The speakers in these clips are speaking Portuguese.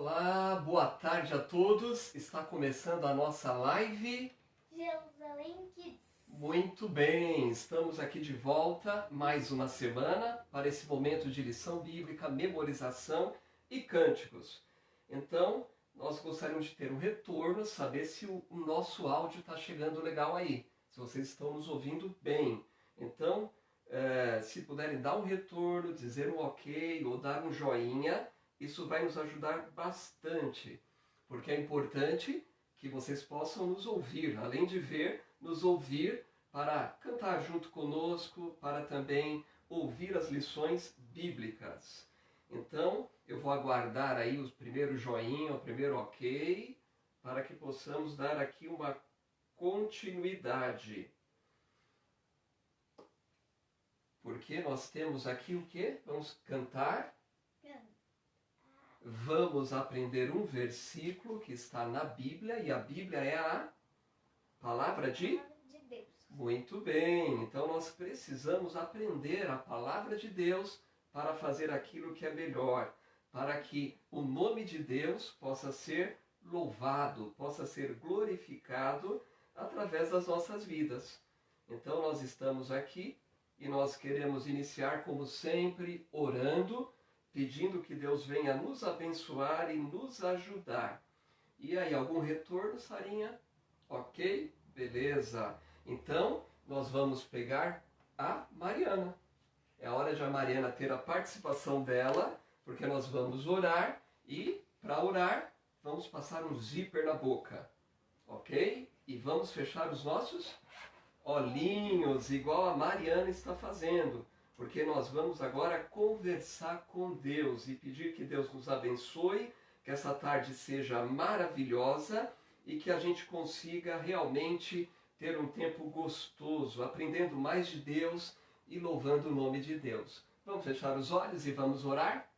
Olá, boa tarde a todos. Está começando a nossa live. Jerusalém Kids. Muito bem, estamos aqui de volta mais uma semana para esse momento de lição bíblica, memorização e cânticos. Então, nós gostaríamos de ter um retorno, saber se o nosso áudio está chegando legal aí, se vocês estão nos ouvindo bem. Então, se puderem dar um retorno, dizer um ok ou dar um joinha, isso vai nos ajudar bastante, porque é importante que vocês possam nos ouvir, além de ver, nos ouvir para cantar junto conosco, para também ouvir as lições bíblicas. Então, eu vou aguardar aí o primeiro joinha, o primeiro ok, para que possamos dar aqui uma continuidade. Porque nós temos aqui o quê? Vamos cantar. Vamos aprender um versículo que está na Bíblia, e a Bíblia é a palavra de Deus. Muito bem, então nós precisamos aprender a palavra de Deus para fazer aquilo que é melhor, para que o nome de Deus possa ser louvado, possa ser glorificado através das nossas vidas. Então nós estamos aqui e nós queremos iniciar, como sempre, orando, pedindo que Deus venha nos abençoar e nos ajudar. E aí, algum retorno, Sarinha? Ok? Beleza. Então, nós vamos pegar a Mariana. É hora de a Mariana ter a participação dela, porque nós vamos orar e, para orar, vamos passar um zíper na boca. Ok? E vamos fechar os nossos olhinhos, igual a Mariana está fazendo. Porque nós vamos agora conversar com Deus e pedir que Deus nos abençoe, que essa tarde seja maravilhosa e que a gente consiga realmente ter um tempo gostoso, aprendendo mais de Deus e louvando o nome de Deus. Vamos fechar os olhos e vamos orar?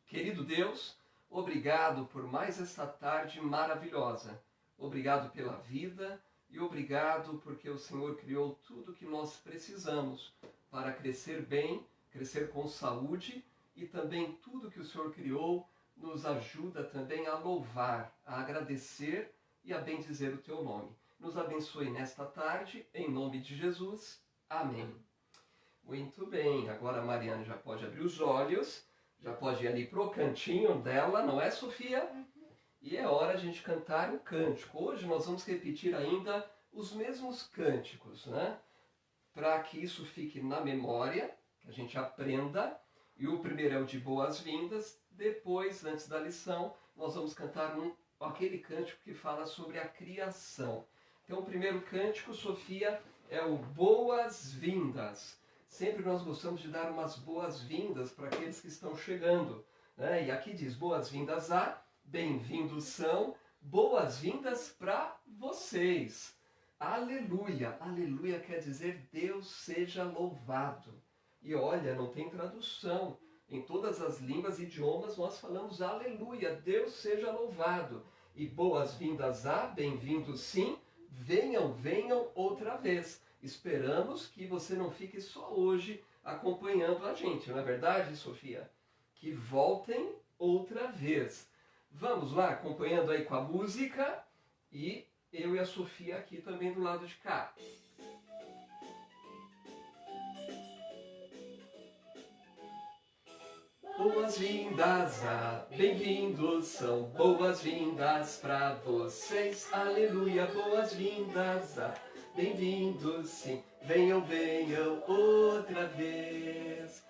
Querido Deus, obrigado por mais essa tarde maravilhosa. Obrigado pela vida e obrigado porque o Senhor criou tudo o que nós precisamos para crescer bem, crescer com saúde, e também tudo que o Senhor criou nos ajuda também a louvar, a agradecer e a bendizer o teu nome. Nos abençoe nesta tarde, em nome de Jesus. Amém. Muito bem, agora a Mariana já pode abrir os olhos, já pode ir ali pro cantinho dela, não é, Sofia? E é hora de a gente cantar o cântico. Hoje nós vamos repetir ainda os mesmos cânticos, né? Para que isso fique na memória, que a gente aprenda. E o primeiro é o de boas-vindas. Depois, antes da lição, nós vamos cantar aquele cântico que fala sobre a criação. Então, o primeiro cântico, Sofia, é o boas-vindas. Sempre nós gostamos de dar umas boas-vindas para aqueles que estão chegando, né? E aqui diz boas-vindas a, bem-vindos são, boas-vindas para vocês. Aleluia, aleluia quer dizer Deus seja louvado. E olha, não tem tradução. Em todas as línguas e idiomas nós falamos aleluia, Deus seja louvado. E boas-vindas a, bem-vindos sim, venham, venham outra vez. Esperamos que você não fique só hoje acompanhando a gente, não é verdade, Sofia? Que voltem outra vez. Vamos lá, acompanhando aí com a música e eu e a Sofia aqui também do lado de cá. Boas-vindas a, bem-vindos são, boas-vindas para vocês, aleluia, boas-vindas a, bem-vindos sim, venham, venham outra vez.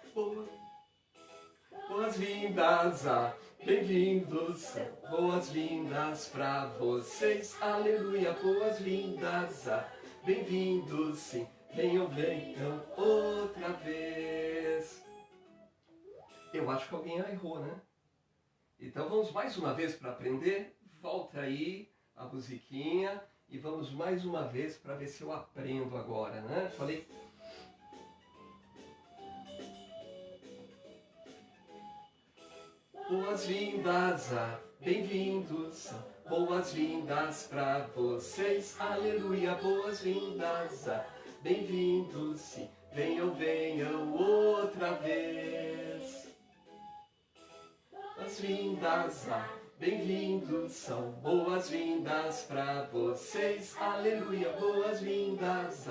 Boas-vindas a, bem-vindos são, boas-vindas para vocês, aleluia, boas-vindas a, bem-vindos sim, venham, venham outra vez. Eu acho que alguém errou, né? Então vamos mais uma vez para aprender. Volta aí a musiquinha e vamos mais uma vez para ver se eu aprendo agora, né? Falei. Boas-vindas a, bem-vindos, boas-vindas para vocês, aleluia, boas-vindas a, bem-vindos, sim, venham, venham outra vez. Boas-vindas a, Bem-vindos, são boas-vindas para vocês. Aleluia, boas-vindas.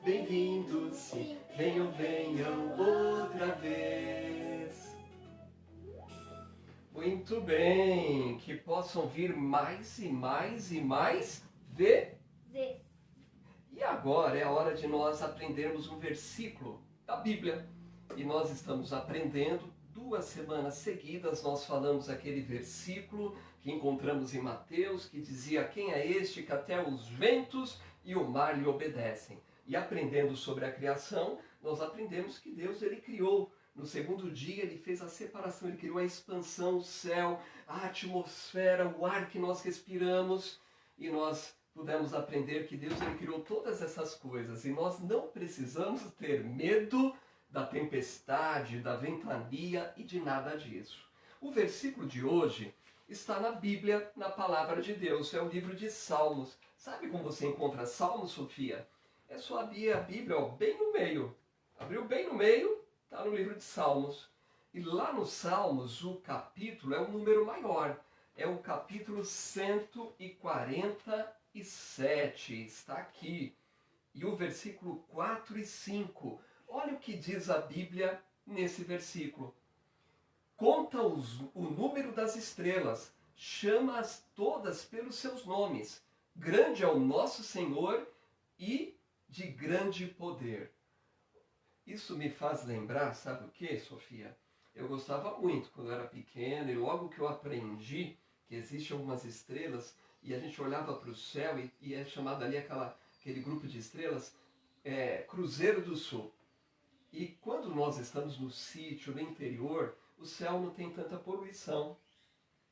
Bem-vindos, sim, venham, venham outra vez. Muito bem, que possam vir mais e mais e mais vezes. E agora é a hora de nós aprendermos um versículo da Bíblia. E nós estamos aprendendo 2 semanas seguidas. Nós falamos aquele versículo que encontramos em Mateus, que dizia: quem é este que até os ventos e o mar lhe obedecem? E aprendendo sobre a criação, nós aprendemos que Deus ele criou. No segundo dia ele fez a separação, ele criou a expansão, o céu, a atmosfera, o ar que nós respiramos. E nós pudemos aprender que Deus ele criou todas essas coisas. E nós não precisamos ter medo da tempestade, da ventania e de nada disso. O versículo de hoje está na Bíblia, na Palavra de Deus. É o livro de Salmos. Sabe como você encontra Salmos, Sofia? É só abrir a Bíblia, ó, bem no meio. Abriu bem no meio, está no livro de Salmos. E lá no Salmos, o capítulo é um número maior. É o capítulo 147. Está aqui. E o versículo 4 e 5. Olha o que diz a Bíblia nesse versículo. Conta o número das estrelas, chama-as todas pelos seus nomes. Grande é o nosso Senhor e de grande poder. Isso me faz lembrar, sabe o que, Sofia? Eu gostava muito quando eu era pequeno e logo que eu aprendi que existem algumas estrelas e a gente olhava para o céu e é chamado ali aquele grupo de estrelas, Cruzeiro do Sul. E quando nós estamos no sítio, no interior, o céu não tem tanta poluição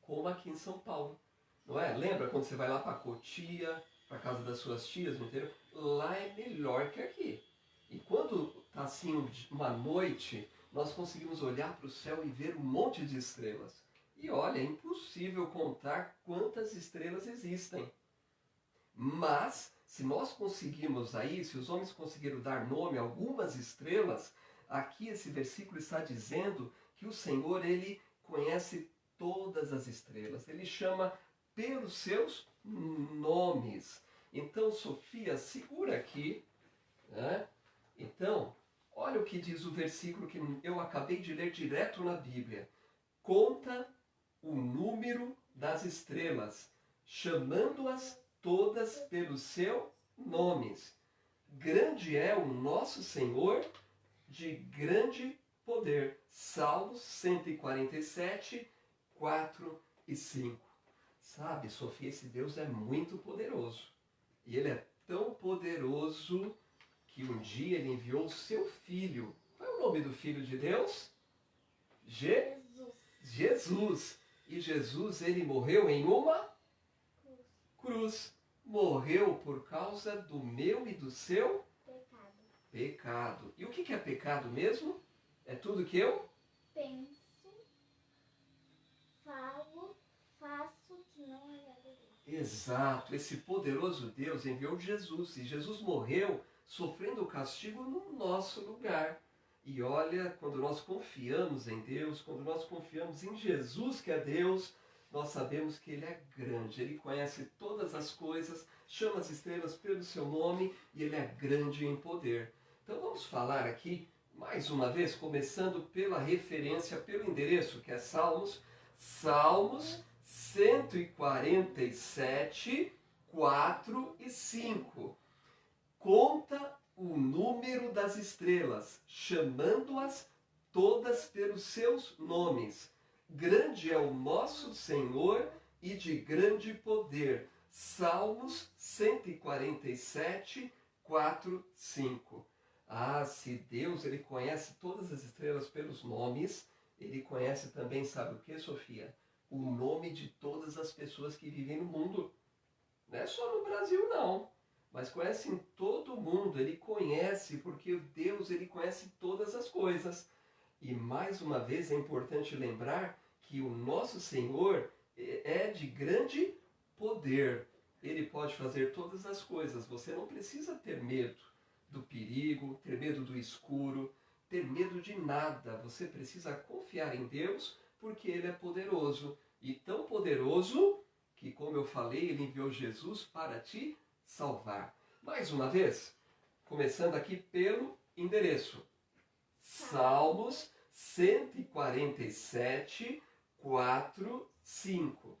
como aqui em São Paulo. Não é? Lembra quando você vai lá para Cotia, para casa das suas tias no interior? Lá é melhor que aqui. E quando está assim uma noite, nós conseguimos olhar para o céu e ver um monte de estrelas. E olha, é impossível contar quantas estrelas existem. Mas, se nós conseguimos aí, se os homens conseguiram dar nome a algumas estrelas, aqui esse versículo está dizendo que o Senhor, ele conhece todas as estrelas. Ele chama pelos seus nomes. Então, Sofia, segura aqui, né? Então, olha o que diz o versículo que eu acabei de ler direto na Bíblia. Conta o número das estrelas, chamando-as todas pelos seus nomes. Grande é o nosso Senhor, de grande poder. Salmos 147, 4 e 5. Sabe, Sofia, esse Deus é muito poderoso. E ele é tão poderoso que um dia ele enviou o seu filho. Qual é o nome do filho de Deus? Jesus. E Jesus, ele morreu em uma cruz. Morreu por causa do meu e do seu pecado. E o que é pecado mesmo? É tudo que eu penso, falo, faço que não agrada a Deus. Exato. Esse poderoso Deus enviou Jesus. E Jesus morreu sofrendo o castigo no nosso lugar. E olha, quando nós confiamos em Deus, quando nós confiamos em Jesus, que é Deus, nós sabemos que Ele é grande, Ele conhece todas as coisas, chama as estrelas pelo seu nome e Ele é grande em poder. Então vamos falar aqui, mais uma vez, começando pela referência, pelo endereço, que é Salmos 147, 4 e 5. Conta o número das estrelas, chamando-as todas pelos seus nomes. Grande é o nosso Senhor e de grande poder. Salmos 147, 4, 5. Ah, se Deus ele conhece todas as estrelas pelos nomes, ele conhece também, sabe o que, Sofia? O nome de todas as pessoas que vivem no mundo. Não é só no Brasil, não. Mas conhece em todo o mundo. Ele conhece, porque Deus ele conhece todas as coisas. E mais uma vez é importante lembrar que o nosso Senhor é de grande poder. Ele pode fazer todas as coisas. Você não precisa ter medo do perigo, ter medo do escuro, ter medo de nada. Você precisa confiar em Deus, porque Ele é poderoso. e tão poderoso que, como eu falei, ele enviou Jesus para te salvar. Mais uma vez, começando aqui pelo endereço. Salmos 147, 4, 5.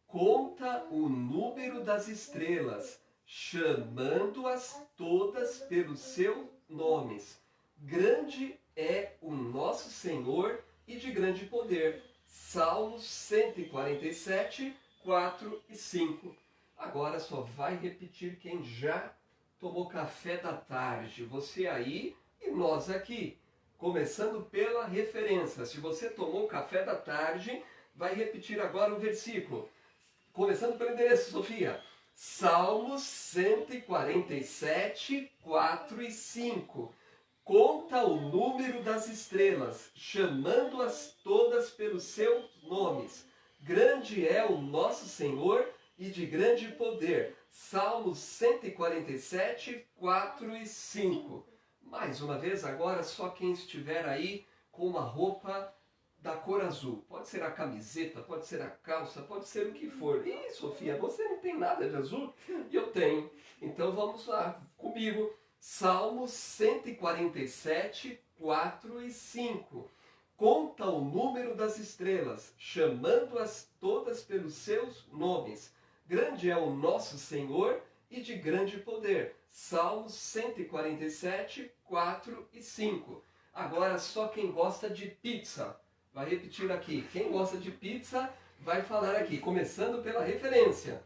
Conta o número das estrelas, chamando-as todas pelos seus nomes. Grande é o nosso Senhor e de grande poder. Salmos 147, 4 e 5. Agora só vai repetir quem já tomou café da tarde. Você aí e nós aqui. Começando pela referência. Se você tomou café da tarde, vai repetir agora o versículo. Começando pelo endereço, Sofia. Salmos 147, 4 e 5. Conta o número das estrelas, chamando-as todas pelos seus nomes. Grande é o nosso Senhor e de grande poder. Salmos 147, 4 e 5. Mais uma vez, agora só quem estiver aí com uma roupa da cor azul. Pode ser a camiseta, pode ser a calça, pode ser o que for. Ih, Sofia, você não tem nada de azul? Eu tenho. Então vamos lá comigo. Salmos 147, 4 e 5. Conta o número das estrelas, chamando-as todas pelos seus nomes. Grande é o nosso Senhor e de grande poder. Salmos 147, 4 e 5. Agora só quem gosta de pizza vai repetir aqui. Quem gosta de pizza vai falar aqui, começando pela referência.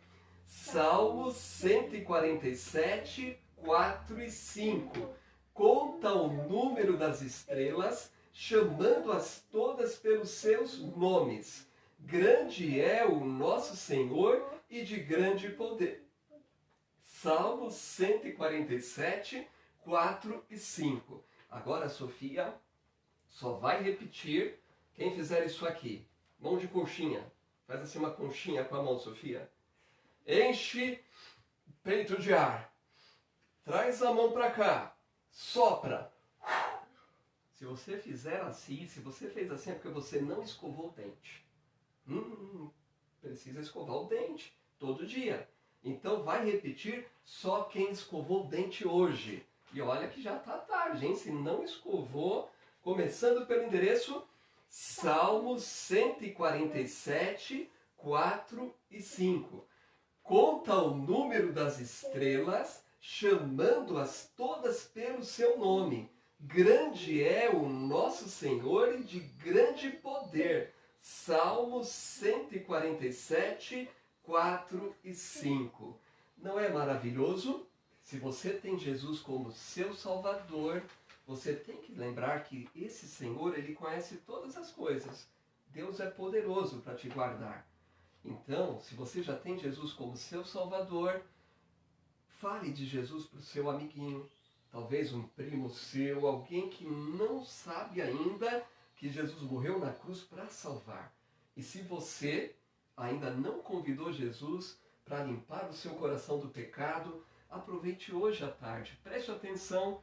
Salmos 147, 4 e 5. Conta o número das estrelas, chamando-as todas pelos seus nomes. Grande é o nosso Senhor e de grande poder. Salmos 147, 4 e 5. Agora, Sofia, só vai repetir quem fizer isso aqui. Mão de conchinha. Faz assim uma conchinha com a mão, Sofia. Enche o peito de ar. Traz a mão para cá. Sopra. Se você fizer assim, se você fez assim é porque você não escovou o dente. Precisa escovar o dente todo dia. Então vai repetir só quem escovou o dente hoje. E olha que já está tarde, hein? Se não escovou, começando pelo endereço Salmos 147, 4 e 5. Conta o número das estrelas, chamando-as todas pelo seu nome. Grande é o nosso Senhor e de grande poder. Salmos 147, 4 e 5. Não é maravilhoso? Se você tem Jesus como seu Salvador, você tem que lembrar que esse Senhor, ele conhece todas as coisas. Deus é poderoso para te guardar. Então, se você já tem Jesus como seu Salvador, fale de Jesus para o seu amiguinho. Talvez um primo seu, alguém que não sabe ainda que Jesus morreu na cruz para salvar. E se você ainda não convidou Jesus para limpar o seu coração do pecado, aproveite hoje à tarde. Preste atenção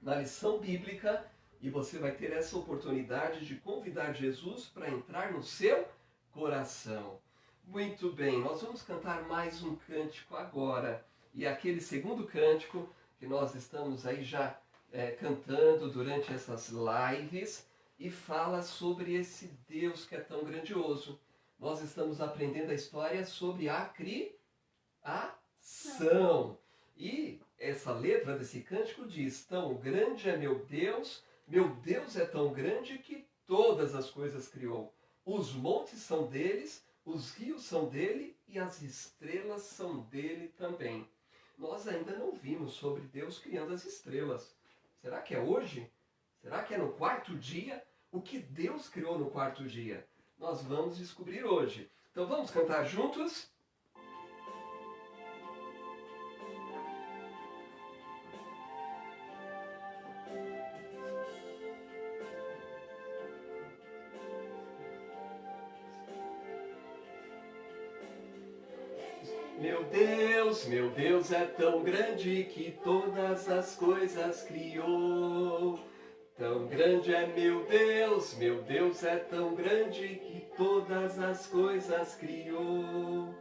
na lição bíblica e você vai ter essa oportunidade de convidar Jesus para entrar no seu coração. Muito bem, nós vamos cantar mais um cântico agora. E aquele segundo cântico que nós estamos aí já cantando durante essas lives e fala sobre esse Deus que é tão grandioso. Nós estamos aprendendo a história sobre a criação. E essa letra desse cântico diz: tão grande é meu Deus é tão grande que todas as coisas criou. Os montes são deles, os rios são dele e as estrelas são dele também. Nós ainda não vimos sobre Deus criando as estrelas. Será que é hoje? Será que é no quarto dia? O que Deus criou no quarto dia? Nós vamos descobrir hoje. Então vamos cantar juntos? Meu Deus é tão grande que todas as coisas criou. Tão grande é meu Deus é tão grande que todas as coisas criou.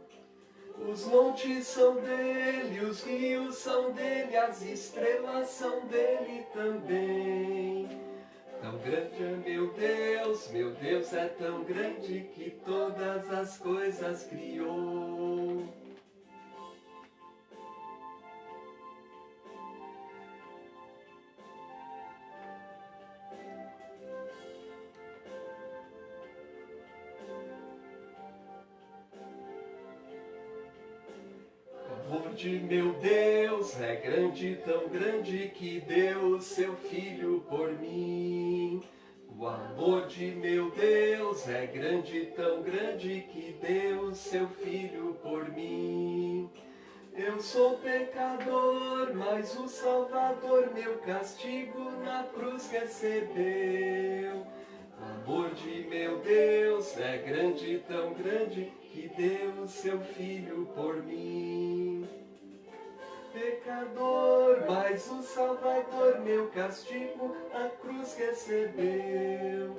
Os montes são dele, os rios são dele, as estrelas são dele também. Tão grande é meu Deus é tão grande que todas as coisas criou. O amor de meu Deus é grande, tão grande que deu o seu filho por mim. O amor de meu Deus é grande, tão grande que deu o seu filho por mim. Eu sou pecador, mas o Salvador meu castigo na cruz recebeu. O amor de meu Deus é grande, tão grande que deu o seu filho por mim. Pecador, mas o Salvador meu castigo a cruz recebeu.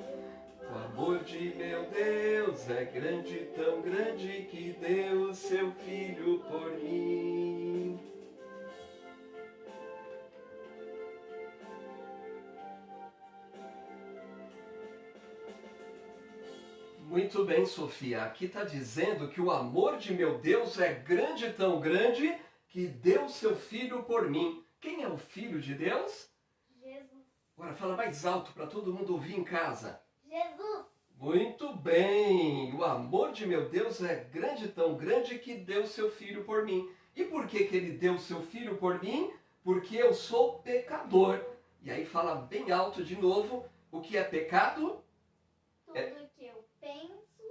O amor de meu Deus é grande, tão grande que deu o seu filho por mim. Muito bem, Sofia. Aqui está dizendo que o amor de meu Deus é grande, tão grande que deu seu filho por mim. Quem é o filho de Deus? Jesus. Agora fala mais alto para todo mundo ouvir em casa. Jesus. Muito bem! O amor de meu Deus é grande, tão grande que deu seu filho por mim. E por que ele deu seu filho por mim? Porque eu sou pecador. E aí fala bem alto de novo, o que é pecado? Tudo que eu penso,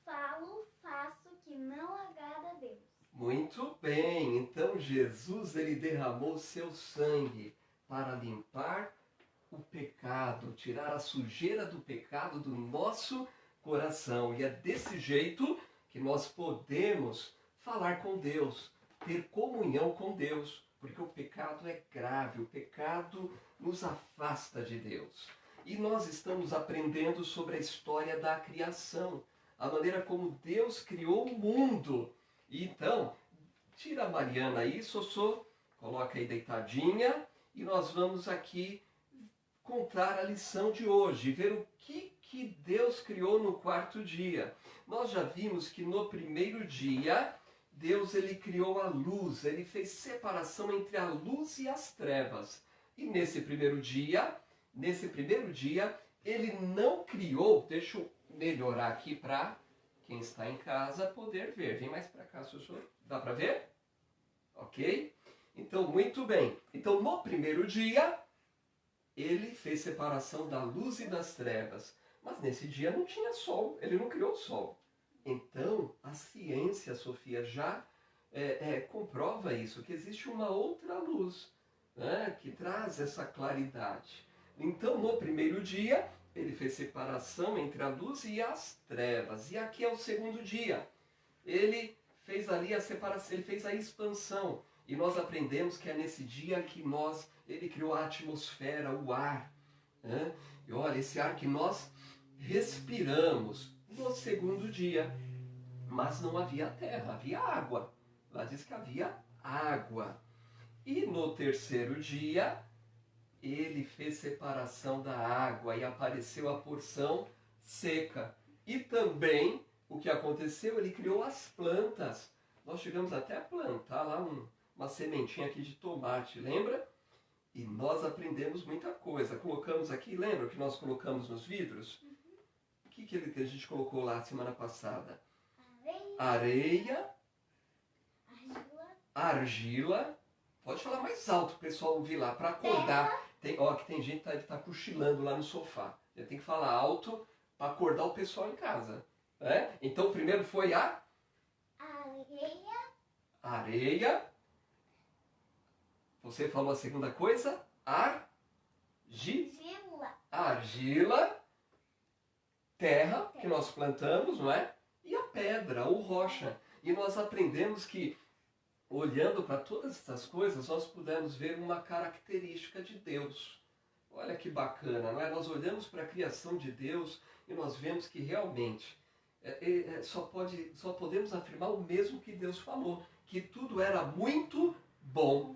falo, faço que não agrada a Deus. Muito bem! Então Jesus ele derramou seu sangue para limpar o pecado, tirar a sujeira do pecado do nosso coração. E é desse jeito que nós podemos falar com Deus, ter comunhão com Deus, porque o pecado é grave, o pecado nos afasta de Deus. E nós estamos aprendendo sobre a história da criação, a maneira como Deus criou o mundo. E então, tira a Mariana aí, Sossô, coloca aí deitadinha, e nós vamos aqui contar a lição de hoje, ver o que Deus criou no quarto dia. Nós já vimos que no primeiro dia, Deus ele criou a luz, ele fez separação entre a luz e as trevas. E nesse primeiro dia, ele não criou, deixa eu melhorar aqui para quem está em casa poder ver. Vem mais para cá, Sussu. Dá para ver? Ok? Então, muito bem. Então, no primeiro dia, ele fez separação da luz e das trevas. Mas nesse dia não tinha sol, ele não criou o sol. Então, a ciência, Sofia, já comprova isso, que existe uma outra luz, né, que traz essa claridade. Então, no primeiro dia, ele fez separação entre a luz e as trevas. E aqui é o segundo dia. Ele fez ali a separação, ele fez a expansão. E nós aprendemos que é nesse dia que ele criou a atmosfera, o ar. Né? E olha, esse ar que nós respiramos no segundo dia. Mas não havia terra, havia água. Lá diz que havia água. E no terceiro dia, ele fez separação da água e apareceu a porção seca. E também, o que aconteceu, ele criou as plantas. Nós chegamos até a plantar lá uma sementinha aqui de tomate, lembra? E nós aprendemos muita coisa. Colocamos aqui, lembra que nós colocamos nos vidros? O que a gente colocou lá semana passada? Areia. Argila. Pode falar mais alto para o pessoal ouvir lá, para acordar. Tem gente que está cochilando lá no sofá. Tem que falar alto para acordar o pessoal em casa. Né? Então, primeiro foi a areia. Você falou a segunda coisa? Argila. Terra, que nós plantamos, não é? E a pedra, ou rocha. E nós aprendemos que, olhando para todas essas coisas, nós pudemos ver uma característica de Deus. Olha que bacana, não é? Nós olhamos para a criação de Deus e nós vemos que realmente só podemos afirmar o mesmo que Deus falou, que tudo era muito bom.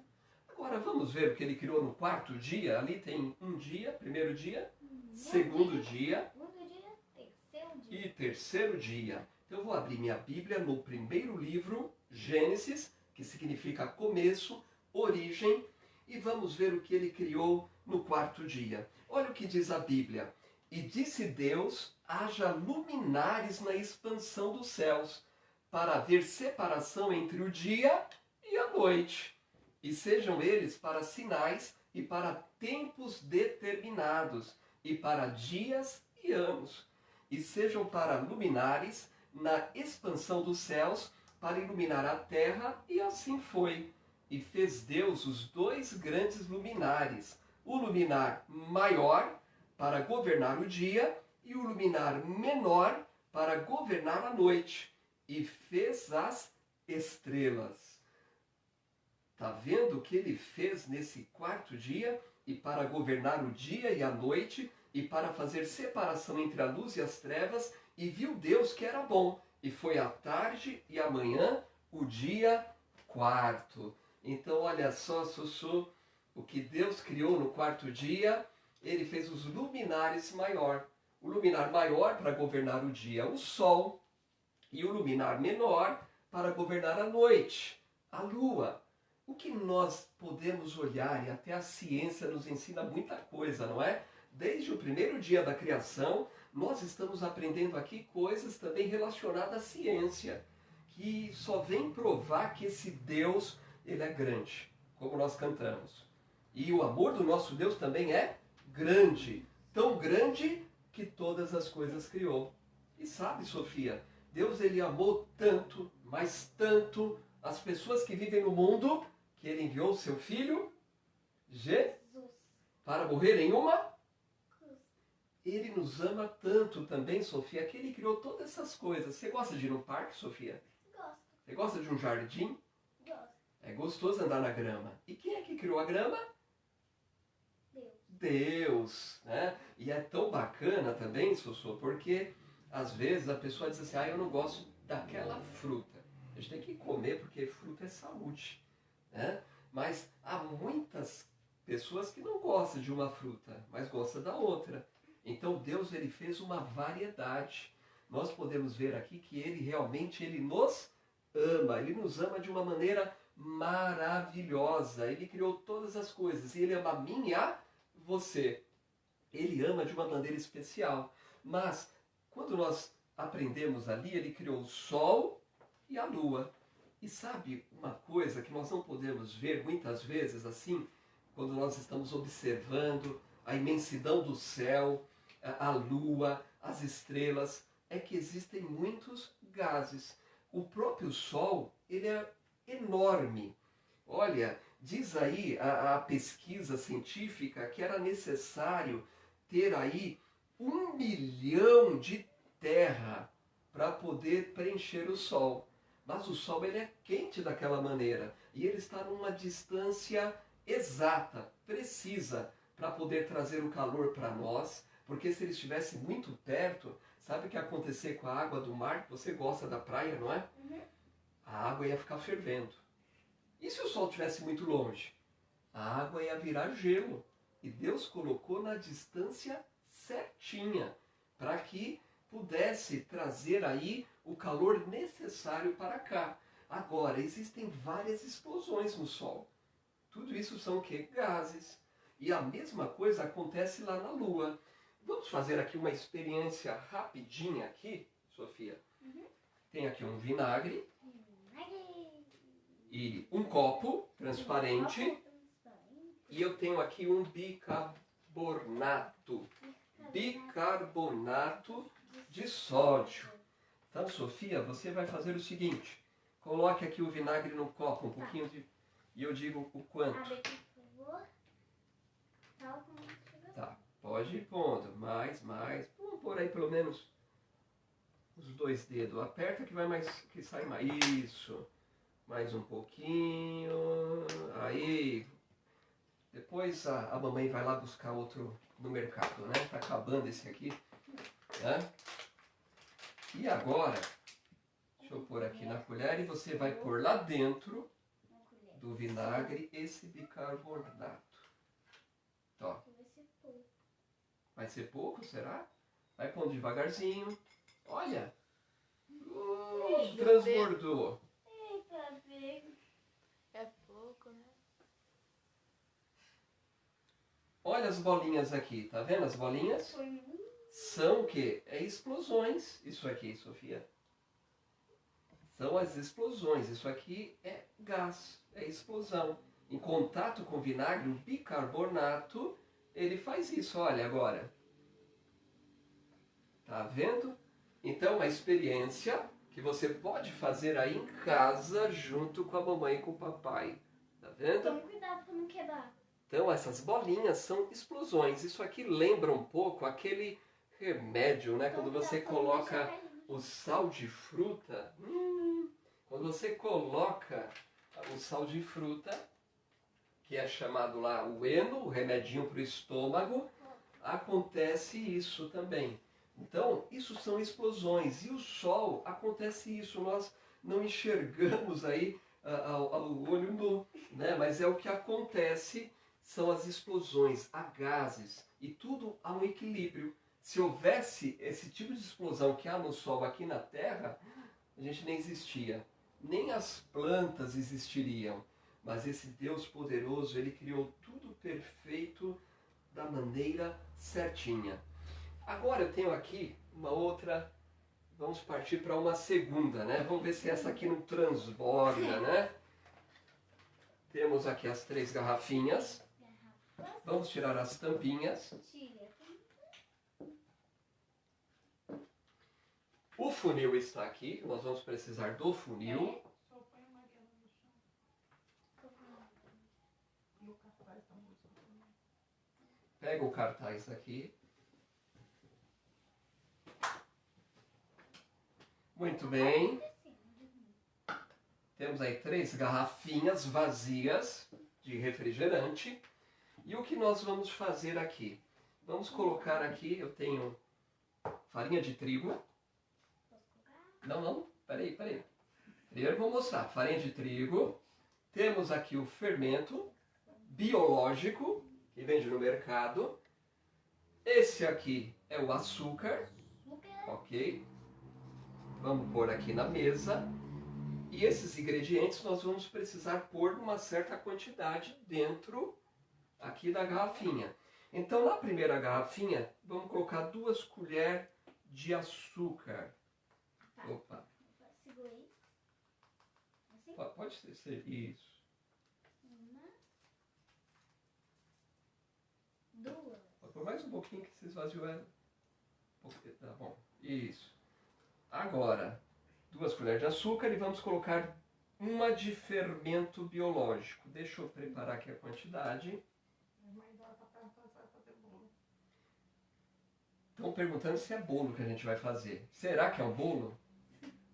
Agora vamos ver o que ele criou no quarto dia. Ali tem um dia, primeiro dia, segundo dia e terceiro dia. Então eu vou abrir minha Bíblia no primeiro livro, Gênesis, que significa começo, origem, e vamos ver o que ele criou no quarto dia. Olha o que diz a Bíblia. E disse Deus, haja luminares na expansão dos céus, para haver separação entre o dia e a noite. E sejam eles para sinais e para tempos determinados, e para dias e anos. E sejam para luminares na expansão dos céus, para iluminar a terra, e assim foi. E fez Deus os dois grandes luminares, o luminar maior para governar o dia e o luminar menor para governar a noite. E fez as estrelas. Está vendo o que ele fez nesse quarto dia? E para governar o dia e a noite, e para fazer separação entre a luz e as trevas, e viu Deus que era bom. E foi a tarde e a manhã, o dia quarto. Então, olha só, Sussu, o que Deus criou no quarto dia, ele fez os luminares maior. O luminar maior para governar o dia, o sol. E o luminar menor para governar a noite, a lua. O que nós podemos olhar, e até a ciência nos ensina muita coisa, não é? Desde o primeiro dia da criação, nós estamos aprendendo aqui coisas também relacionadas à ciência, que só vem provar que esse Deus, ele é grande, como nós cantamos. E o amor do nosso Deus também é grande, tão grande que todas as coisas criou. E sabe, Sofia, Deus ele amou tanto, mas tanto, as pessoas que vivem no mundo, que ele enviou o seu Filho, Jesus, para morrer em uma cruz. Ele nos ama tanto também, Sofia, que ele criou todas essas coisas. Você gosta de ir no parque, Sofia? Gosto. Você gosta de um jardim? Gosto. É gostoso andar na grama. E quem é que criou a grama? Deus. Deus, né? E é tão bacana também, Sussu, porque às vezes a pessoa diz assim, eu não gosto daquela fruta. A gente tem que comer porque fruta é saúde, né? Mas há muitas pessoas que não gostam de uma fruta, mas gostam da outra. Então Deus ele fez uma variedade. Nós podemos ver aqui que ele realmente ele nos ama. Ele nos ama de uma maneira maravilhosa. Ele criou todas as coisas e ele ama a mim e a você. Ele ama de uma maneira especial. Mas quando nós aprendemos ali, ele criou o sol e a lua. E sabe uma coisa que nós não podemos ver muitas vezes assim, quando nós estamos observando a imensidão do céu, a lua, as estrelas, é que existem muitos gases. O próprio sol, ele é enorme. Olha, diz aí a pesquisa científica que era necessário ter aí 1 milhão de terra para poder preencher o Sol. Mas o Sol ele é quente daquela maneira e ele está numa distância exata, precisa, para poder trazer o calor para nós, porque se ele estivesse muito perto, sabe o que ia acontecer com a água do mar? Você gosta da praia, não é? Uhum. A água ia ficar fervendo. E se o Sol estivesse muito longe? A água ia virar gelo. E Deus colocou na distância certinha, para que pudesse trazer aí o calor necessário para cá. Agora, existem várias explosões no Sol. Tudo isso são o quê? Gases. E a mesma coisa acontece lá na Lua. Vamos fazer aqui uma experiência rapidinha aqui, Sofia? Uhum. Tem aqui um vinagre e um copo transparente. E eu tenho aqui um bicarbonato. Bicarbonato de sódio. Então, Sofia, você vai fazer o seguinte. Coloque aqui o vinagre no copo, um pouquinho de... E eu digo o quanto. Abre aqui, por favor. Tá, pode ir pondo. Mais. Vamos pôr aí pelo menos os 2 dedos. Aperta que vai mais, que sai mais. Isso. Mais um pouquinho. Aí. Depois a mamãe vai lá buscar outro no mercado, né? Tá acabando esse aqui, né? E agora, deixa eu pôr aqui na colher e você vai pôr lá dentro Uma colher. do vinagre esse bicarbonato. Ó, Vai ser pouco. vai ser pouco, será? Vai pondo devagarzinho. Olha! Transbordou. Eita, pego. É pouco, né? Olha as bolinhas aqui, tá vendo as bolinhas? Foi muito. São o quê? É explosões. Isso aqui, Sofia. São as explosões. Isso aqui é gás, é explosão. Em contato com vinagre, o bicarbonato, ele faz isso. Olha agora. Tá vendo? Então, uma experiência que você pode fazer aí em casa, junto com a mamãe e com o papai. Tá vendo? Tome cuidado pra não quebrar. Então, essas bolinhas são explosões. Isso aqui lembra um pouco aquele remédio, né? Quando você coloca o sal de fruta. Quando você coloca o sal de fruta, que é chamado lá o eno, o remedinho para o estômago, acontece isso também. Então, isso são explosões. E o sol, acontece isso. Nós não enxergamos aí ao olho nu, né? Mas é o que acontece, são as explosões, há gases. E tudo há um equilíbrio. Se houvesse esse tipo de explosão que há no sol aqui na Terra, a gente nem existia. Nem as plantas existiriam. Mas esse Deus poderoso, ele criou tudo perfeito da maneira certinha. Agora eu tenho aqui uma outra, vamos partir para uma segunda, né? Vamos ver se essa aqui não transborda, né? Temos aqui as 3 garrafinhas. Vamos tirar as tampinhas. Tira. O funil está aqui, nós vamos precisar do funil. Só põe a Mariana no chão. E o cartaz da música também. Pega o cartaz aqui. Muito bem. Temos aí 3 garrafinhas vazias de refrigerante. E o que nós vamos fazer aqui? Vamos colocar aqui, eu tenho farinha de trigo. Posso colocar? Não, peraí. Primeiro eu vou mostrar. Farinha de trigo. Temos aqui o fermento biológico, que vende no mercado. Esse aqui é o açúcar, Açúcar. ok? Vamos pôr aqui na mesa. E esses ingredientes nós vamos precisar pôr uma certa quantidade dentro aqui da garrafinha. Então, na primeira garrafinha, vamos colocar 2 colheres de açúcar. Tá. Opa, Segura aí. Assim? pode ser isso. Uma. Duas. Pode pôr mais um pouquinho que você esvaziou ela. Tá bom, isso. Agora, 2 colheres de açúcar e vamos colocar uma de fermento biológico. Deixa eu preparar aqui a quantidade. A mãe dela tá perguntando se vai fazer bolo. Estão perguntando se é bolo que a gente vai fazer. Será que é um bolo?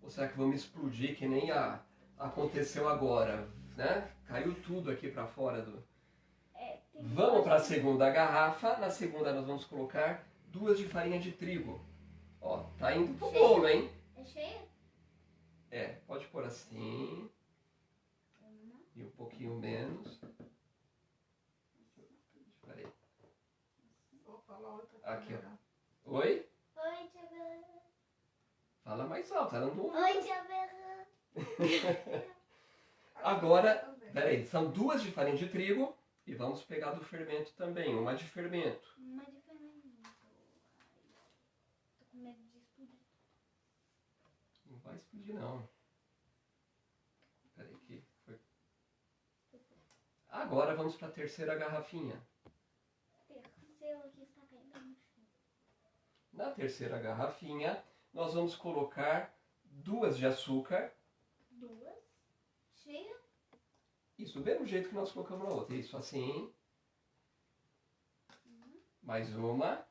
Ou será que vamos explodir que nem aconteceu agora, né? Caiu tudo aqui para fora do... Vamos para a segunda garrafa. Na segunda nós vamos colocar 2 de farinha de trigo. Ó, tá indo pro bolo, hein? É cheia? É, pode pôr assim Uma. e um pouquinho menos. Peraí. Vou falar outra Aqui, ó. câmera. Oi? Oi, tia Bela. Fala mais alto, ela não... Oi, tia Bela. Agora, Também. peraí, são 2 de farinha de trigo e vamos pegar do fermento também, uma de fermento. Uma de fermento. Tô com medo de explodir. Não vai explodir não. Peraí que foi. Agora vamos para a terceira garrafinha. Terceiro que está caindo no chão. Na terceira garrafinha, nós vamos colocar 2 de açúcar. 2. Cheia. Isso, do mesmo jeito que nós colocamos na outra. Isso, assim. Mais uma.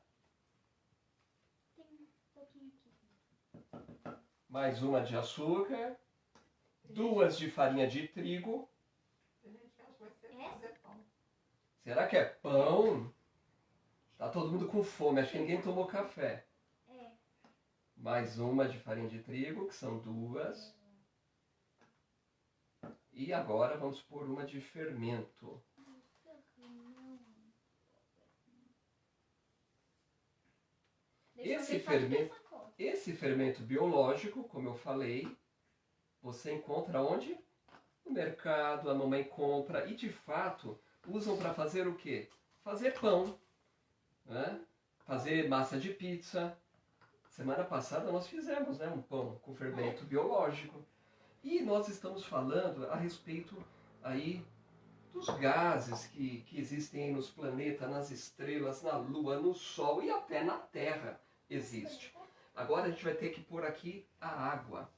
Tem um pouquinho aqui. Mais uma de açúcar. 2 de farinha de trigo. A gente acha que vai ser Essa? fazer pão. Será que é pão? Tá todo mundo com fome, acho que ninguém tomou café. É. Mais uma de farinha de trigo, que são 2. E agora vamos pôr uma de fermento. Deixa eu ver só de pensar coisa. Esse fermento biológico, como eu falei, você encontra onde? No mercado, a mamãe compra e de fato usam para fazer o quê? Fazer pão, né? Fazer massa de pizza. Semana passada nós fizemos, né, um pão com fermento biológico. E nós estamos falando a respeito aí dos gases que existem aí nos planetas, nas estrelas, na Lua, no Sol e até na Terra existe. Agora a gente vai ter que pôr aqui a água.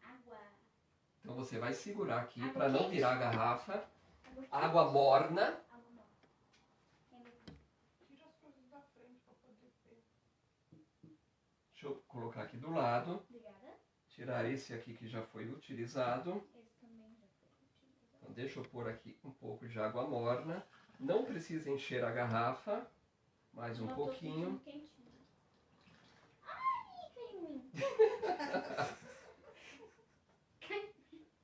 Água. Então você vai segurar aqui Água para não quente? virar a garrafa. Água quente. Água morna. Água morna. Tira as coisas da frente pra poder ver. Deixa eu colocar aqui do lado. Obrigada. Tirar esse aqui que já foi utilizado. Esse também já foi utilizado. Então deixa eu pôr aqui um pouco de água morna. Não precisa encher a garrafa. Mais um Já tô pouquinho. sentindo quentinho. Ai, caiu em mim.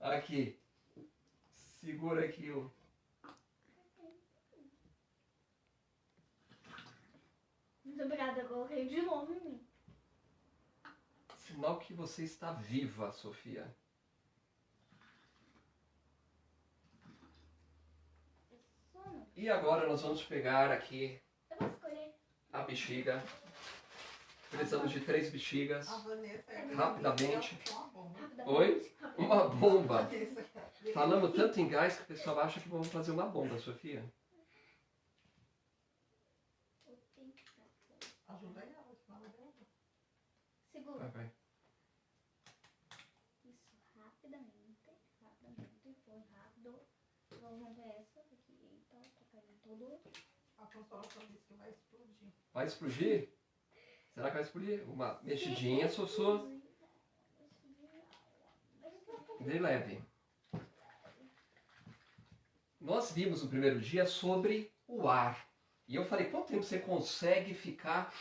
Aqui. Segura aqui o... Muito obrigada, eu coloquei de novo em mim. Sinal que você está viva, Sofia. Sono. E agora nós vamos pegar aqui Eu vou escolher. a bexiga. Precisamos de 3 bexigas. A Vanessa é Rapidamente. uma bomba. Rapidamente. Oi? Uma bomba. Vanessa, Falamos tanto em gás que o pessoal acha que vamos fazer uma bomba, Sofia. Eu tenho que dar conta. ajuda ela, senão ela derruba. Segura. Vai, vai. Isso, rapidamente. Rapidamente. Foi rápido. Vamos ver essa aqui. Eita, tá caindo tudo. A consolação disse que vai explodir. Vai explodir? Será que vai explodir? Uma mexidinha, Sossô. De leve. Nós vimos no primeiro dia sobre o ar. E eu falei, quanto tempo você consegue ficar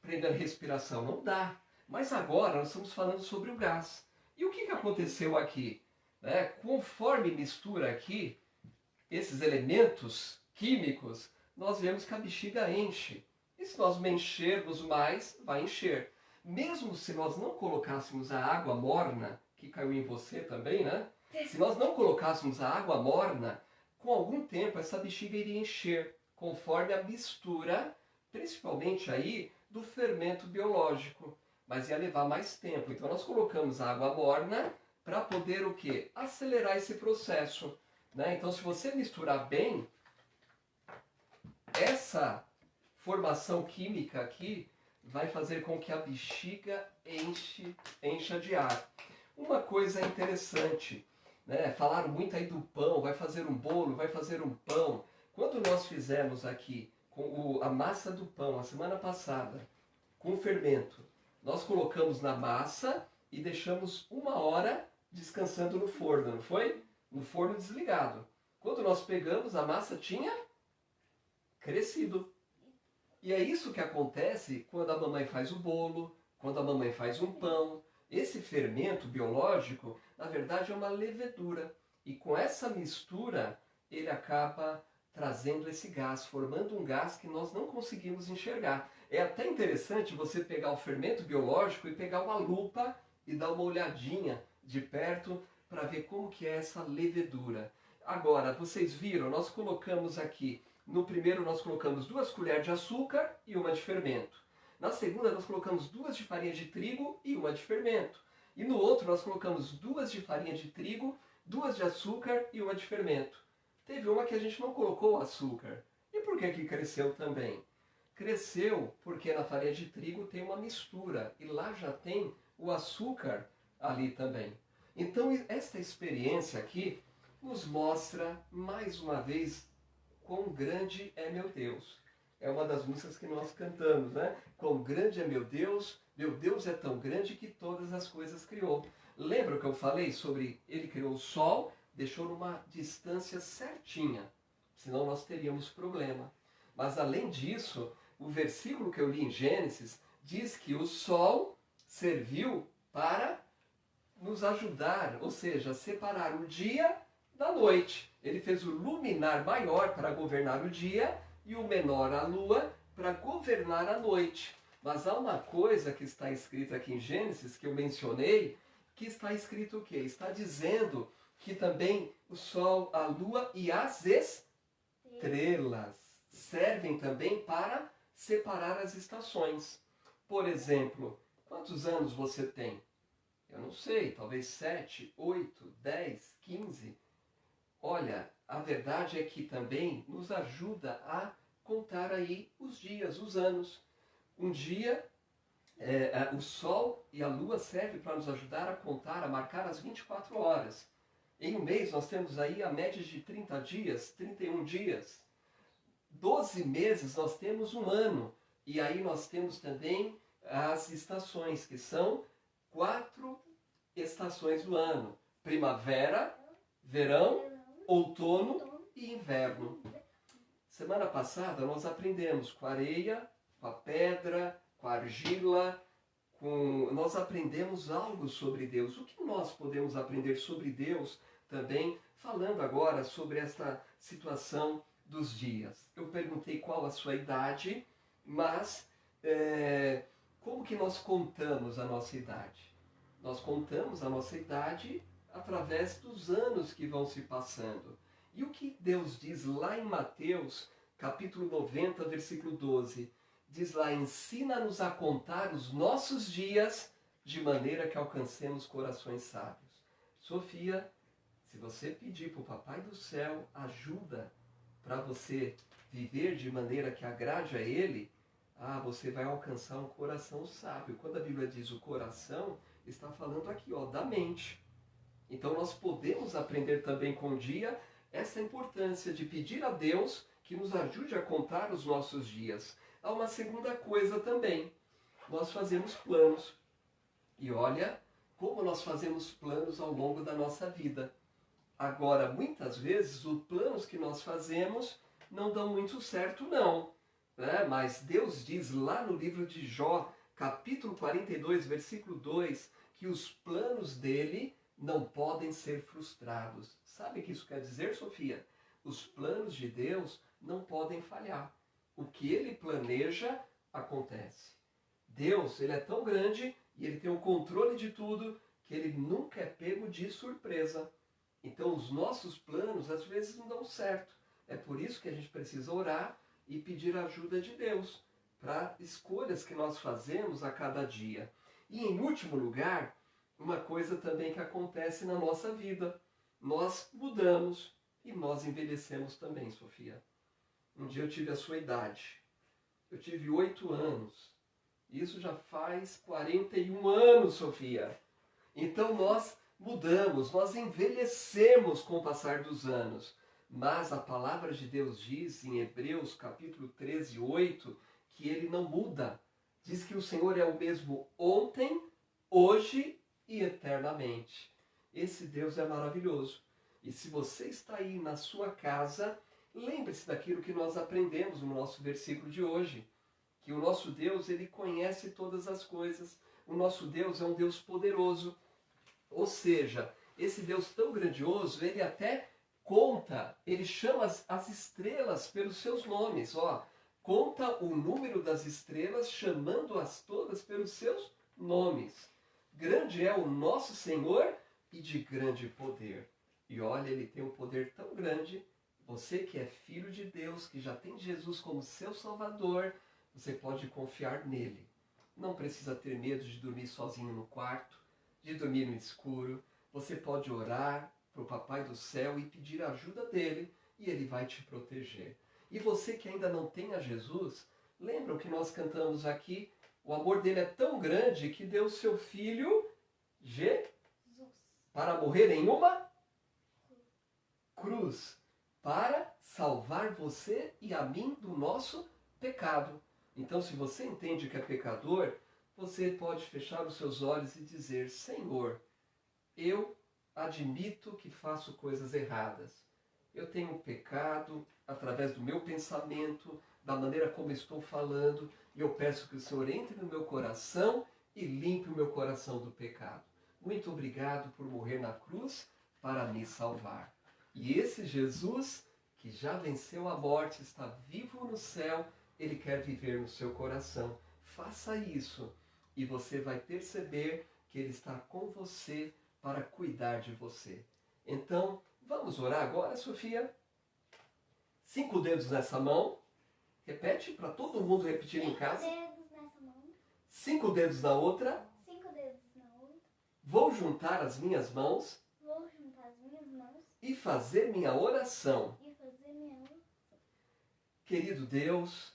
prendendo respiração? Não dá. Mas agora nós estamos falando sobre o gás. E o que aconteceu aqui? Conforme mistura aqui esses elementos químicos, nós vemos que a bexiga enche. E se nós enchermos mais, vai encher. Mesmo se nós não colocássemos a água morna, que caiu em você também, né? Se nós não colocássemos a água morna, com algum tempo essa bexiga iria encher, conforme a mistura, principalmente aí, do fermento biológico. Mas ia levar mais tempo. Então nós colocamos a água morna para poder o quê? Acelerar esse processo. Né? Então se você misturar bem, essa formação química aqui vai fazer com que a bexiga encha de ar. Uma coisa interessante, né? Falaram muito aí do pão, vai fazer um bolo, vai fazer um pão. Quando nós fizemos aqui com a massa do pão, a semana passada, com fermento, nós colocamos na massa e deixamos 1 hora descansando no forno, não foi? No forno desligado. Quando nós pegamos, a massa tinha crescido. E é isso que acontece quando a mamãe faz o bolo, quando a mamãe faz um pão. Esse fermento biológico, na verdade, é uma levedura. E com essa mistura, ele acaba trazendo esse gás, formando um gás que nós não conseguimos enxergar. É até interessante você pegar o fermento biológico e pegar uma lupa e dar uma olhadinha de perto para ver como que é essa levedura. Agora, vocês viram, nós colocamos aqui, no primeiro nós colocamos 2 colheres de açúcar e 1 de fermento. Na segunda nós colocamos 2 de farinha de trigo e 1 de fermento. E no outro nós colocamos 2 de farinha de trigo, 2 de açúcar e 1 de fermento. Teve uma que a gente não colocou açúcar. E por que que cresceu também? Cresceu porque na farinha de trigo tem uma mistura e lá já tem o açúcar ali também. Então esta experiência aqui nos mostra mais uma vez quão grande é meu Deus. É uma das músicas que nós cantamos, né? Quão grande é meu Deus é tão grande que todas as coisas criou. Lembra o que eu falei sobre ele criou o sol, deixou numa distância certinha. senão nós teríamos problema. Mas além disso, o versículo que eu li em Gênesis diz que o sol serviu para nos ajudar, ou seja, separar o dia da noite. Ele fez o luminar maior para governar o dia e o menor, a lua, para governar a noite. Mas há uma coisa que está escrita aqui em Gênesis, que eu mencionei, que está escrito o quê? Está dizendo que também o sol, a lua e as estrelas servem também para separar as estações. Por exemplo, quantos anos você tem? Eu não sei, talvez 7, 8, 10, 15. Olha, a verdade é que também nos ajuda a contar aí os dias, os anos. Um dia, o sol e a lua servem para nos ajudar a contar, a marcar as 24 horas. Em um mês nós temos aí a média de 30 dias, 31 dias. 12 meses nós temos um ano. E aí nós temos também as estações, que são 4 estações do ano. Primavera, verão, outono e inverno. Semana passada nós aprendemos com a areia, com a pedra, com a argila, nós aprendemos algo sobre Deus. O que nós podemos aprender sobre Deus também, falando agora sobre esta situação dos dias? Eu perguntei qual a sua idade, mas como que nós contamos a nossa idade? Nós contamos a nossa idade através dos anos que vão se passando. E o que Deus diz lá em Mateus, capítulo 90, versículo 12? Diz lá, ensina-nos a contar os nossos dias de maneira que alcancemos corações sábios. Sofia, se você pedir para o Papai do Céu ajuda para você viver de maneira que agrade a Ele, você vai alcançar um coração sábio. Quando a Bíblia diz o coração, está falando aqui, da mente. Então nós podemos aprender também com o dia essa importância de pedir a Deus que nos ajude a contar os nossos dias. Há uma segunda coisa também. Nós fazemos planos. E olha como nós fazemos planos ao longo da nossa vida. Agora, muitas vezes, os planos que nós fazemos não dão muito certo, não. Mas Deus diz lá no livro de Jó, capítulo 42, versículo 2, que os planos dele não podem ser frustrados. Sabe o que isso quer dizer, Sofia? Os planos de Deus não podem falhar. O que ele planeja, acontece. Deus, ele é tão grande e ele tem o controle de tudo que ele nunca é pego de surpresa. Então os nossos planos às vezes não dão certo. É por isso que a gente precisa orar e pedir a ajuda de Deus para escolhas que nós fazemos a cada dia. E em último lugar, uma coisa também que acontece na nossa vida. Nós mudamos e nós envelhecemos também, Sofia. Um dia eu tive a sua idade. Eu tive 8 anos. Isso já faz 41 anos, Sofia. Então nós mudamos, nós envelhecemos com o passar dos anos. Mas a palavra de Deus diz em Hebreus capítulo 13, 8, que ele não muda. Diz que o Senhor é o mesmo ontem, hoje e eternamente. Esse Deus é maravilhoso. E se você está aí na sua casa, lembre-se daquilo que nós aprendemos no nosso versículo de hoje. Que o nosso Deus, ele conhece todas as coisas. O nosso Deus é um Deus poderoso. Ou seja, esse Deus tão grandioso, ele até conta, ele chama as estrelas pelos seus nomes. Conta o número das estrelas, chamando-as todas pelos seus nomes. Grande é o nosso Senhor e de grande poder. E olha, ele tem um poder tão grande. Você que é filho de Deus, que já tem Jesus como seu Salvador, você pode confiar nele. Não precisa ter medo de dormir sozinho no quarto, de dormir no escuro. Você pode orar para o Papai do Céu e pedir a ajuda dele e ele vai te proteger. E você que ainda não tem a Jesus, lembra o que nós cantamos aqui? O amor dele é tão grande que deu seu filho Jesus para morrer em uma cruz, para salvar você e a mim do nosso pecado. Então, se você entende que é pecador, você pode fechar os seus olhos e dizer: Senhor, eu admito que faço coisas erradas. Eu tenho pecado, através do meu pensamento, da maneira como estou falando, e eu peço que o Senhor entre no meu coração e limpe o meu coração do pecado. Muito obrigado por morrer na cruz para me salvar. E esse Jesus, que já venceu a morte, está vivo no céu, ele quer viver no seu coração. Faça isso e você vai perceber que ele está com você para cuidar de você. Então, vamos orar agora, Sofia? 5 dedos nessa mão. Repete para todo mundo repetir em casa. 5 dedos nessa mão. 5 dedos na outra. 5 dedos na outra. Vou juntar as minhas mãos. Vou juntar as minhas mãos. E fazer minha oração. E fazer minha oração. Querido Deus,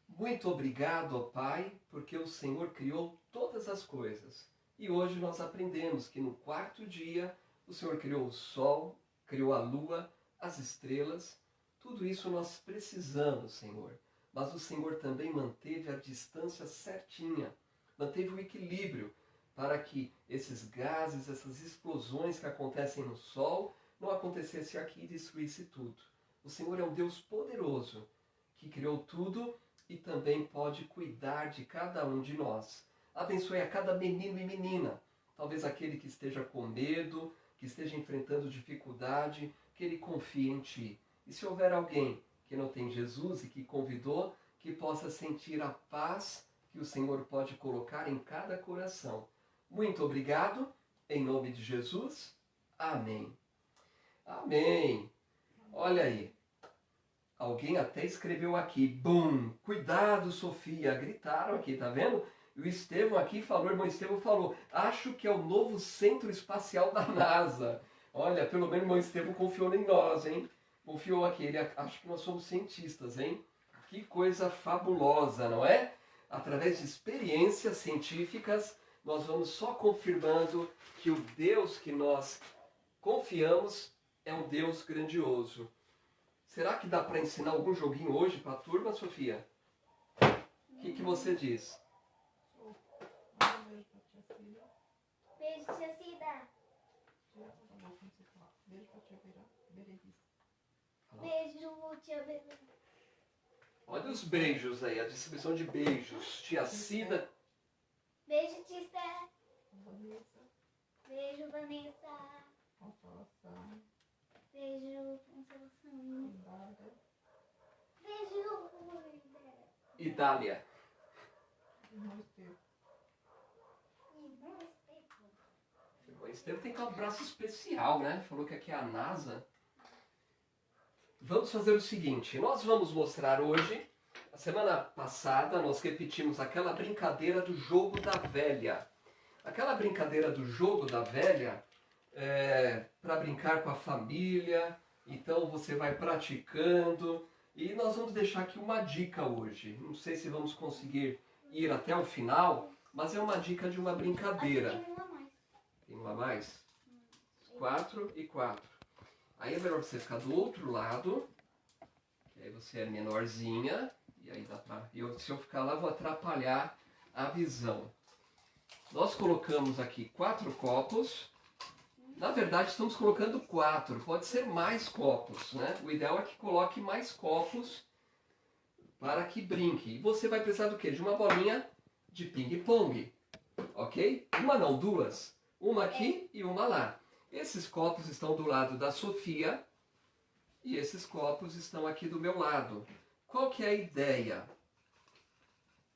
muito obrigado, ó Pai, porque o Senhor criou todas as coisas. E hoje nós aprendemos que no 4º dia o Senhor criou o sol, criou a lua, as estrelas. Tudo isso nós precisamos, Senhor. Mas o Senhor também manteve a distância certinha, manteve o equilíbrio para que esses gases, essas explosões que acontecem no sol, não acontecesse aqui e destruísse tudo. O Senhor é um Deus poderoso, que criou tudo e também pode cuidar de cada um de nós. Abençoe a cada menino e menina, talvez aquele que esteja com medo, que esteja enfrentando dificuldade, que ele confie em Ti. E se houver alguém que não tem Jesus e que convidou, que possa sentir a paz que o Senhor pode colocar em cada coração. Muito obrigado, em nome de Jesus. Amém. Amém. Olha aí. Alguém até escreveu aqui, bum, cuidado, Sofia. Gritaram aqui, tá vendo? E o Estevão aqui falou, o irmão Estevão falou, acho que é o novo centro espacial da NASA. Olha, pelo menos o irmão Estevão confiou em nós, hein? Confiou aqui, ele acha que nós somos cientistas, hein? Que coisa fabulosa, não é? Através de experiências científicas, nós vamos só confirmando que o Deus que nós confiamos é um Deus grandioso. Será que dá para ensinar algum joguinho hoje para a turma, Sofia? O que você diz? Beijo, tia Cida. Beijo, tia Bebê. Olha os beijos aí, a distribuição de beijos. Tia Cida. Beijo, tia Esther. Beijo, Vanessa. Beijo, Consolação. Beijo, Idália. irmão Estevam. O irmão Estevam tem que ter um abraço especial, né? Falou que aqui é a NASA. Vamos fazer o seguinte, nós vamos mostrar hoje, a semana passada nós repetimos aquela brincadeira do jogo da velha. Aquela brincadeira do jogo da velha é para brincar com a família, então você vai praticando e nós vamos deixar aqui uma dica hoje. Não sei se vamos conseguir ir até o final, mas é uma dica de uma brincadeira. Tem uma mais. Tem uma a mais? 4 e 4. Aí é melhor você ficar do outro lado, que aí você é menorzinha, e aí dá pra... se eu ficar lá, vou atrapalhar a visão. Nós colocamos aqui 4 copos. Na verdade, estamos colocando 4. Pode ser mais copos, né? O ideal é que coloque mais copos para que brinque. E você vai precisar do quê? De uma bolinha de ping-pong, ok? Uma não, duas. Uma aqui e uma lá. Esses copos estão do lado da Sofia e esses copos estão aqui do meu lado. Qual que é a ideia?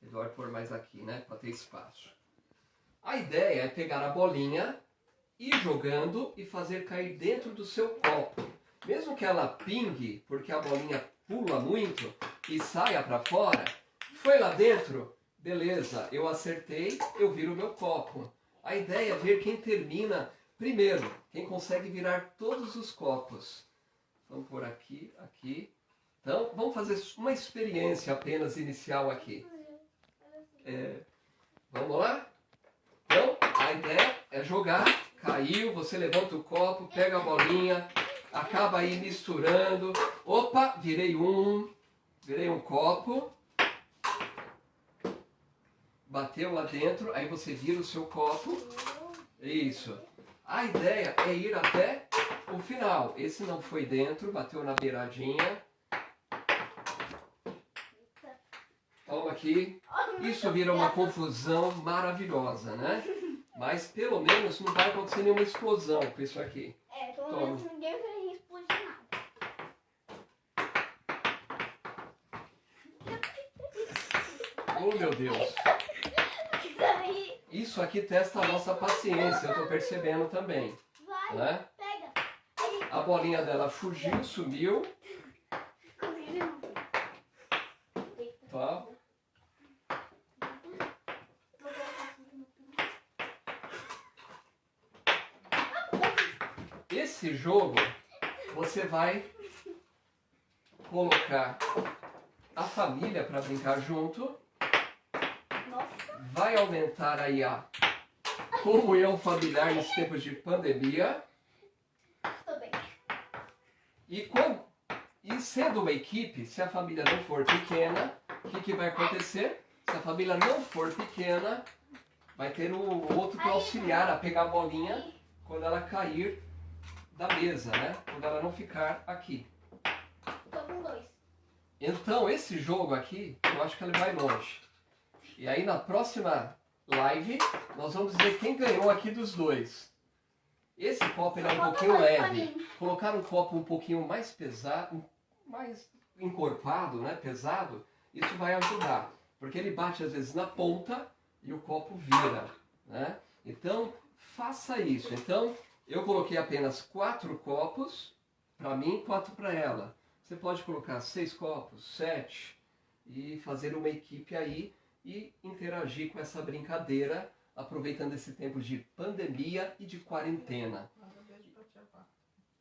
Melhor pôr mais aqui, né? Para ter espaço. A ideia é pegar a bolinha, ir jogando e fazer cair dentro do seu copo. Mesmo que ela pingue, porque a bolinha pula muito e saia para fora, foi lá dentro, beleza, eu acertei, eu viro o meu copo. A ideia é ver quem termina primeiro, quem consegue virar todos os copos. Vamos por aqui, aqui. Então, vamos fazer uma experiência apenas inicial aqui. Vamos lá? Então, a ideia é jogar. Caiu, você levanta o copo, pega a bolinha, acaba aí misturando. Opa, virei um copo. Bateu lá dentro, aí você vira o seu copo. Isso. A ideia é ir até o final. Esse não foi dentro, bateu na beiradinha. aqui, isso vira uma confusão maravilhosa, né? Mas pelo menos não vai acontecer nenhuma explosão com isso aqui. É, pelo Toma. menos ninguém vai explodir nada. Oh, meu Deus. Isso aí, Isso aqui testa a nossa paciência, eu tô percebendo também, vai, né? pega. Aí, A bolinha dela fugiu, sumiu, consegui de novo. tá? Vou colocar aqui no Esse jogo, você vai colocar a família para brincar junto, Nossa, vai aumentar aí a comunhão familiar nesse tempo de pandemia. tô bem. E sendo uma equipe, se a família não for pequena, o que vai acontecer? Se a família não for pequena, vai ter o outro para auxiliar a pegar a bolinha quando ela cair da mesa, né? Quando ela não ficar aqui. Tô com 2. Então, esse jogo aqui, eu acho que ele vai longe. E aí, na próxima live, nós vamos ver quem ganhou aqui dos dois. Esse copo ele é um pouquinho leve. Colocar um copo um pouquinho mais pesado, mais encorpado, né? Pesado, isso vai ajudar. Porque ele bate às vezes na ponta e o copo vira, né? Então, faça isso. Então, eu coloquei apenas 4 copos para mim, 4 para ela. Você pode colocar 6 copos, 7 e fazer uma equipe aí e interagir com essa brincadeira, aproveitando esse tempo de pandemia e de quarentena. Manda beijo pra tia Vá.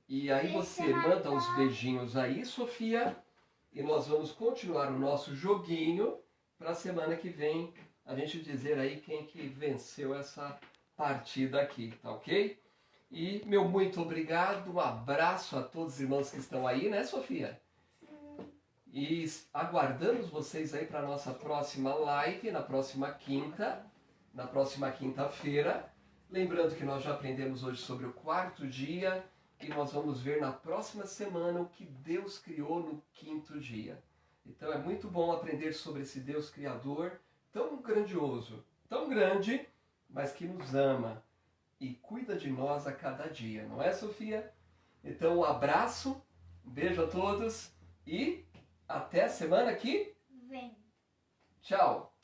E aí você manda uns beijinhos aí, Sofia, e nós vamos continuar o nosso joguinho para a semana que vem a gente dizer aí quem que venceu essa partida aqui, tá ok? E meu muito obrigado, um abraço a todos os irmãos que estão aí, né, Sofia? E aguardamos vocês aí para a nossa próxima live, na próxima quinta-feira. Lembrando que nós já aprendemos hoje sobre o 4º dia e nós vamos ver na próxima semana o que Deus criou no 5º dia. Então é muito bom aprender sobre esse Deus Criador tão grandioso, tão grande, mas que nos ama e cuida de nós a cada dia, não é, Sofia? Então um abraço, um beijo a todos e até a semana que Vem. tchau!